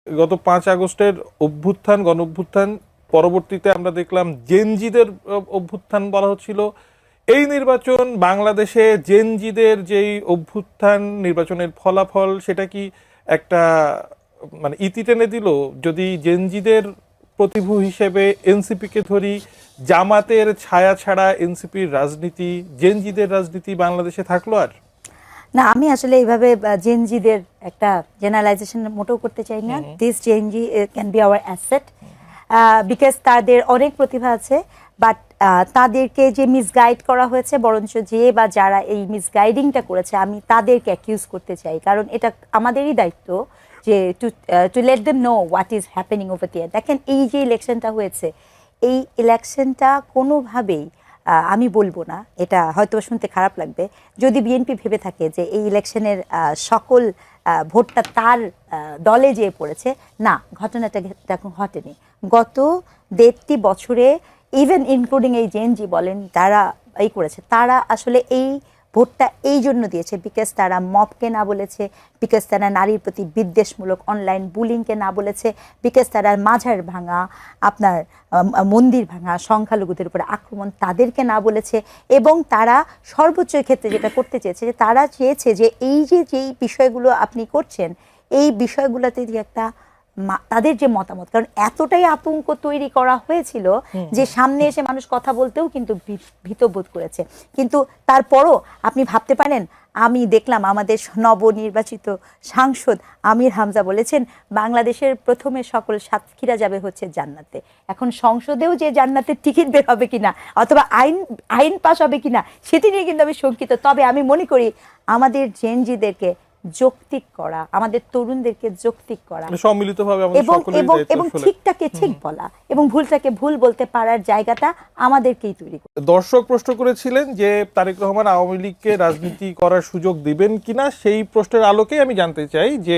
গত 5 আগস্টের অভ্যুত্থান, গণ অভ্যুত্থান পরবর্তীতে আমরা দেখলাম জেনজিদের অভ্যুত্থান বলা হচ্ছিল। এই নির্বাচন বাংলাদেশে জেনজিদের যেই অভ্যুত্থান, নির্বাচনের ফলাফল, সেটা কি একটা মানে ইতি টেনে দিল? যদি জেনজিদের প্রতিভূ হিসেবে এনসিপিকে ধরি, জামাতের ছায়া ছাড়া এনসিপির রাজনীতি, জেনজিদের রাজনীতি বাংলাদেশে থাকলো আর? না, আমি আসলে এইভাবে জেনজিদের একটা জেনারেলাইজেশন মোটেও করতে চাই না। This Gen Z can be hour asset, because তাদের অনেক প্রতিভা আছে, বাট তাদেরকে যে মিসগাইড করা হয়েছে, বরঞ্চ যে বা যারা এই মিসগাইডিংটা করেছে আমি তাদেরকে অ্যাকিউজ করতে চাই, কারণ এটা আমাদেরই দায়িত্ব যে to let them know what is happening over there. দেখেন, এই যে ইলেকশনটা হয়েছে, এই ইলেকশনটা কোনোভাবেই আমি বলবো না, এটা হয়তো শুনতে খারাপ লাগবে, যদি বিএনপি ভেবে থাকে যে এই ইলেকশনের সকল ভোটটা তার দলে যেয়ে পড়েছে, না, ঘটনাটা এখন ঘটেনি। গত 1.5 বছরে ইভেন ইনক্লুডিং এই জেনজি বলেন, যারা এই করেছে, তারা আসলে এই ভোটটা এই জন্য দিয়েছে বিকজ তারা মবকে না বলেছে, বিকজ তারা নারীর প্রতি বিদ্বেষমূলক অনলাইন বুলিংকে না বলেছে, বিকজ তারা মাঝার ভাঙা, আপনার মন্দির ভাঙা, সংখ্যালঘুদের উপরে আক্রমণ, তাদেরকে না বলেছে। এবং তারা সর্বোচ্চ ক্ষেত্রে যেটা করতে চেয়েছে, যে তারা চেয়েছে যে এই যে যেই বিষয়গুলো আপনি করছেন, এই বিষয়গুলোতে যে একটা তাদের যে মতামত, কারণ এতটাই আতঙ্ক তৈরি করা হয়েছিল যে সামনে এসে মানুষ কথা বলতেও কিন্তু ভীতবোধ করেছে। কিন্তু তারপরও আপনি ভাবতে পারেন, আমি দেখলাম আমাদের নবনির্বাচিত সাংসদ আমির হামজা বলেছেন বাংলাদেশের প্রথমে সকল সাতক্ষীরা যাবে হচ্ছে জান্নাতে। এখন সংসদেও যে জান্নাতের টিকিট বের হবে কিনা, অথবা আইন পাস হবে কিনা, সেটি নিয়ে কিন্তু আমি শঙ্কিত। তবে আমি মনে করি আমাদের জেনজিদেরকে যৌক্তিক করা, আমাদের তরুণদেরকে যৌক্তিক করা, সম্মিলিতভাবে এবং ঠিকটাকে ঠিক বলা এবং ভুলটাকে ভুল বলতে পারার জায়গাটা আমাদেরকেই তৈরি করা। দর্শক প্রশ্ন করেছিলেন যে তারেক রহমান আওয়ামী লীগকে রাজনীতি করার সুযোগ দিবেন কিনা, সেই প্রশ্নের আলোকে আমি জানতে চাই যে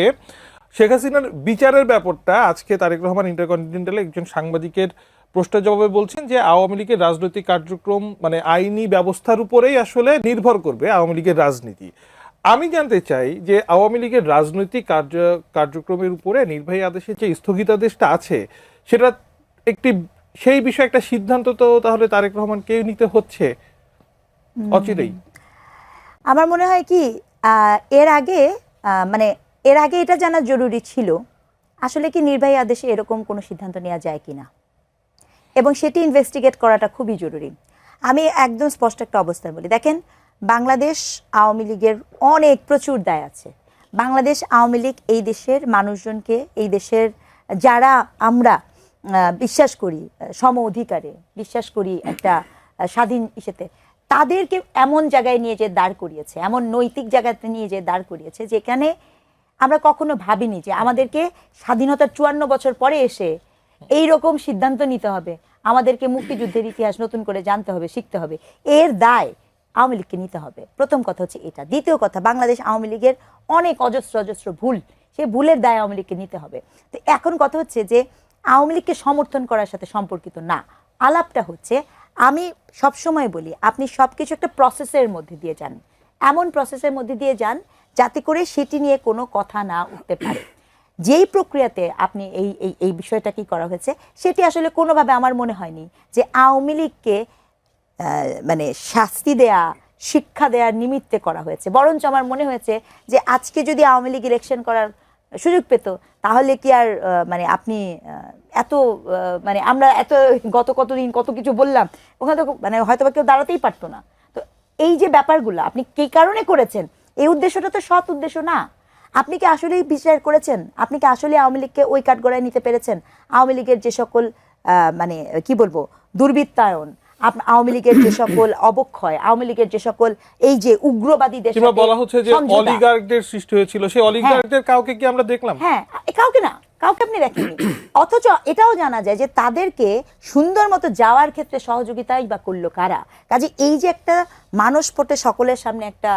শেখ হাসিনার বিচারের ব্যাপারটা আজকে তারেক রহমান ইন্টারকন্টিনেন্টালে একজন সাংবাদিকের প্রশ্নের জবাবে বলছেন যে আওয়ামী লীগের রাজনৈতিক কার্যক্রম মানে আইনি ব্যবস্থার উপরেই আসলে নির্ভর করবে আওয়ামী লীগের রাজনীতি। আমি জানতে চাই যে আওয়ামী লীগের রাজনৈতিক কার্যক্রমের উপরে নির্বাহী আদেশের যে স্থগিতাদেশটা আছে, সেটা একটি সেই বিষয়ে একটা সিদ্ধান্ত তো তাহলে তারেক রহমানকে নিতে হচ্ছে অচিরেই। আমার মনে হয় কি, এর আগে মানে এর আগে এটা জানা জরুরি ছিল আসলে কি নির্বাহী আদেশে এরকম কোনো সিদ্ধান্ত নেওয়া যায় কিনা, এবং সেটি ইনভেস্টিগেট করাটা খুবই জরুরি। আমি একদম স্পষ্ট একটা অবস্থান বলি, দেখেন, বাংলাদেশ আওয়ামী লীগের অনেক প্রচুর দায় আছে। বাংলাদেশ আওয়ামী লীগ এই দেশের মানুষজনকে, এই দেশের যারা আমরা বিশ্বাস করি সম অধিকারে, বিশ্বাস করি একটা স্বাধীন ইসেতে, তাদেরকে এমন জায়গায় নিয়ে যে দাঁড় করিয়েছে, এমন নৈতিক জায়গাতে নিয়ে যে দাঁড় করিয়েছে যেখানে আমরা কখনো ভাবিনি যে আমাদেরকে স্বাধীনতার 54 বছর পরে এসে এই রকম সিদ্ধান্ত নিতে হবে, আমাদেরকে মুক্তিযুদ্ধের ইতিহাস নতুন করে জানতে হবে, শিখতে হবে। এর দায় আওয়ামী লীগকে নিতে হবে। প্রথম কথা হচ্ছে এটা। দ্বিতীয় কথা, বাংলাদেশ আওয়ামী লীগের অনেক অজস্র অজস্র ভুল, সেই ভুলের দায় আওয়ামী লীগকে নিতে হবে। তো এখন কথা হচ্ছে যে আওয়ামী লীগকে সমর্থন করার সাথে সম্পর্কিত না, আলাপটা হচ্ছে, আমি সবসময় বলি আপনি সব কিছু একটা প্রসেসের মধ্যে দিয়ে যান, এমন প্রসেসের মধ্যে দিয়ে যান যাতে করে সেটি নিয়ে কোনো কথা না উঠতে পারে। যেই প্রক্রিয়াতে আপনি এই এই এই বিষয়টা কি করা হয়েছে, সেটি আসলে কোনোভাবে আমার মনে হয়নি যে আওয়ামী লীগকে মানে শাস্তি দেয়া, শিক্ষা দেওয়ার নিমিত্তে করা হয়েছে। বরঞ্চ আমার মনে হয়েছে যে আজকে যদি আওয়ামী লীগ ইলেকশন করার সুযোগ পেত, তাহলে কি আর মানে আপনি এত মানে আমরা এত গত কতদিন কত কিছু বললাম, ওখানে তো মানে হয়তো বা কেউ দাঁড়াতেই পারতো না। তো এই যে ব্যাপারগুলো আপনি কী কারণে করেছেন, এই উদ্দেশ্যটা তো সৎ উদ্দেশ্য না। আপনি কি আসলেই বিচার করেছেন? আপনি কি আসলে আওয়ামী লীগকে ওই কাঠগড়ায় নিতে পেরেছেন? আওয়ামী লীগের যে সকল মানে কি বলবো দুর্বৃত্তায়ন, আওয়ামী লীগের যে সকল অবক্ষয়, আওয়ামী লীগের যে সকল এই যে উগ্রবাদী দেশ বলা হচ্ছে যে অলিগার্কদের সৃষ্টি হয়েছিল, সেই অলিগার্কদের কাউকে কি আমরা দেখলাম? হ্যাঁ, কাউকে না, কাউকে আপনি দেখেননি। অথচ এটাও জানা যায় যে তাদেরকে সুন্দর মতো যাওয়ার ক্ষেত্রে সহযোগিতাই বা করলো কারা। কাজে এই যে একটা মানুষ পটে সকলের সামনে একটা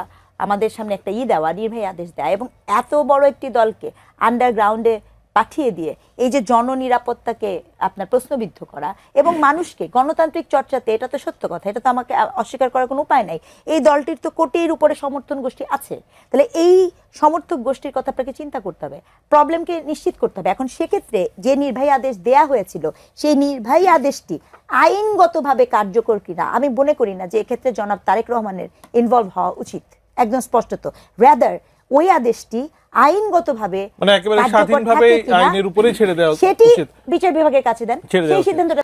আমাদের সামনে একটা দেওয়া, নির্বাহী আদেশ দেয়, এবং এত বড় একটি দলকে আন্ডারগ্রাউন্ডে পাঠিয়ে দিয়ে এই যে জননিরাপত্তাকে আপনার প্রশ্নবিদ্ধ করা এবং মানুষকে গণতান্ত্রিক চর্চাতে, এটা তো সত্য কথা, এটা তো আমাকে অস্বীকার করার কোনো উপায় নাই, এই দলটির তো কোটির উপরে সমর্থন গোষ্ঠী আছে, তাহলে এই সমর্থক গোষ্ঠীর কথা আপনাকে চিন্তা করতে হবে, প্রবলেমকে নিশ্চিত করতে হবে। এখন সেক্ষেত্রে যে নির্বাহী আদেশ দেয়া হয়েছিল সেই নির্বাহী আদেশটি আইনগতভাবে কার্যকর কিনা আমি মনে করি না যে এক্ষেত্রে জনাব তারেক রহমানের ইনভলভ হওয়া উচিত, একদম স্পষ্টত। রাদার ওই আদেশটি আইনগতভাবে মানে একেবারে কার্যকর স্বাধীনভাবে থাকে কিনা আইনের উপরেই ছেড়ে দেওয়া সেটি উচিত। বিচার বিভাগের কাছে দেন, ছেড়ে দেওয়া সেই উচিত। সিদ্ধান্তটা